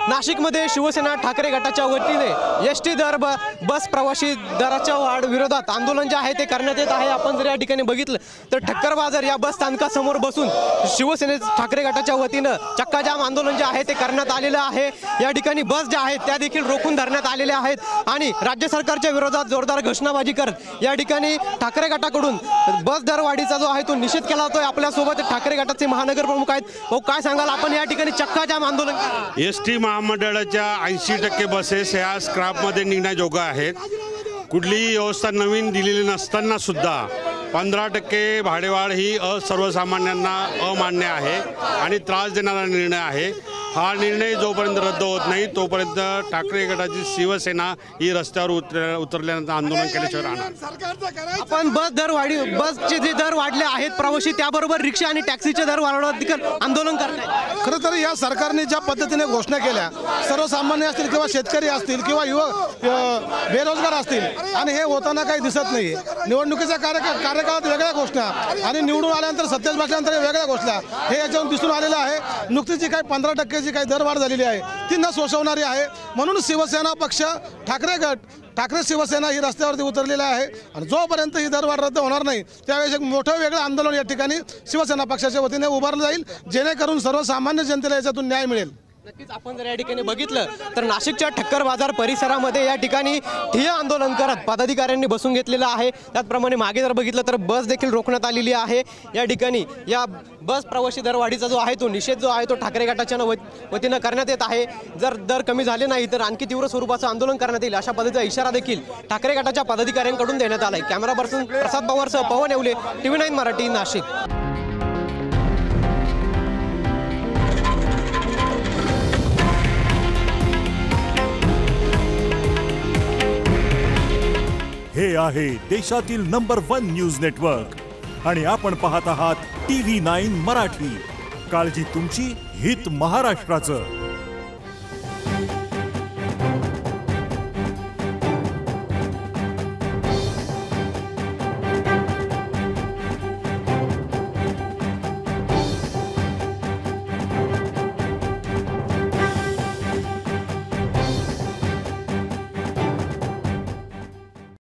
नाशिकमध्ये शिवसेना ठाकरे गटाच्या वतीने एसटी दर बस प्रवासी दराच्या वाढ विरोधात आंदोलन जे आहे ते करण्यात येत आहे। आपण जर या ठिकाणी बघितलं तर ठक्कर बाजार या बस स्थानकासमोर बसून शिवसेने ठाकरे गटाच्या वतीने चक्काजाम आंदोलन जे आहे ते करण्यात आलेलं आहे। या ठिकाणी बस ज्या आहेत त्या देखील रोखून धरण्यात आलेल्या आहेत आणि राज्य सरकारच्या विरोधात जोरदार घोषणाबाजी करत या ठिकाणी ठाकरे गटाकडून बस दरवाढीचा जो आहे तो निषेध केला जातोय। आपल्या सोबत ठाकरे गटाचे महानगर प्रमुख आहेत। भाऊ, काय सांगाल आपण या ठिकाणी चक्काजाम आंदोलन? एसटी महामंडळाच्या 80% बसेस ह्या स्क्रॅपमध्ये निघण्याजोग्य आहेत। कुठलीही व्यवस्था नवीन दिलेली नसताना सुद्धा 15% भाडेवाढ ही सर्वसामान्यांना अमान्य आहे आणि त्रास देणारा निर्णय आहे। हा निर्णय जोपर्यंत रद्द होत नाही तोपर्यंत ठाकरे गटाची शिवसेना ही रस्त्यावर उतरल्यानंतर आंदोलन केल्याशिवाय राहणार। आपण बसचे जे दर वाढले आहेत प्रवासी त्याबरोबर रिक्षा आणि टॅक्सीचे दर वाढवण्यात आंदोलन करणार। खरं तर या सरकारने ज्या पद्धतीने घोषणा केल्या, सर्वसामान्य असतील किंवा शेतकरी असतील किंवा युवक बेरोजगार असतील आणि हे होताना काही दिसत नाही। निवडणुकीच्या कार्यकाळात वेगळ्या घोषणा आणि निवडून आल्यानंतर सत्तेत बसल्यानंतर वेगळ्या घोषणा हे याच्यावरून दिसून आलेलं आहे। नुकतीच जी काही 15% जी काही दरवाढ झालेली आहे ती न सोसवणारी आहे। म्हणून शिवसेना पक्ष ठाकरे शिवसेना ही रस्त्यावरती उतरलेला आहे आणि जोपर्यंत ही दरवाढ रद्द होणार नाही त्यावेळेस एक मोठं वेगळं आंदोलन या ठिकाणी शिवसेना पक्षाच्या वतीने उभारलं जाईल, जेणेकरून सर्वसामान्य जनतेला याच्यातून न्याय मिळेल। नक्कीच आपण जर या ठिकाणी बघितलं तर नाशिकच्या ठक्कर बाजार परिसरामध्ये या ठिकाणी ठिय्या आंदोलन करत पदाधिकाऱ्यांनी बसून घेतलेलं आहे। त्याचप्रमाणे मागे जर बघितलं तर बस देखील रोखण्यात आलेली आहे। या ठिकाणी या बस प्रवासी दरवाढीचा जो आहे तो निषेध जो आहे तो ठाकरे गटाच्या वतीनं करण्यात येत आहे। जर दर कमी झाले नाही तर आणखी तीव्र स्वरूपाचं आंदोलन करण्यात येईल अशा पद्धतीचा इशारा देखील ठाकरे गटाच्या पदाधिकाऱ्यांकडून देण्यात आला आहे। कॅमेरा पर्सन प्रसाद पवारसह पवन येवले, TV9 मराठी, नाशिक। हे आहे देशातील नंबर 1 न्यूज नेटवर्क आणि आपण पाहत आहात TV9 मराठी। काळजी तुमची, हित महाराष्ट्राचं।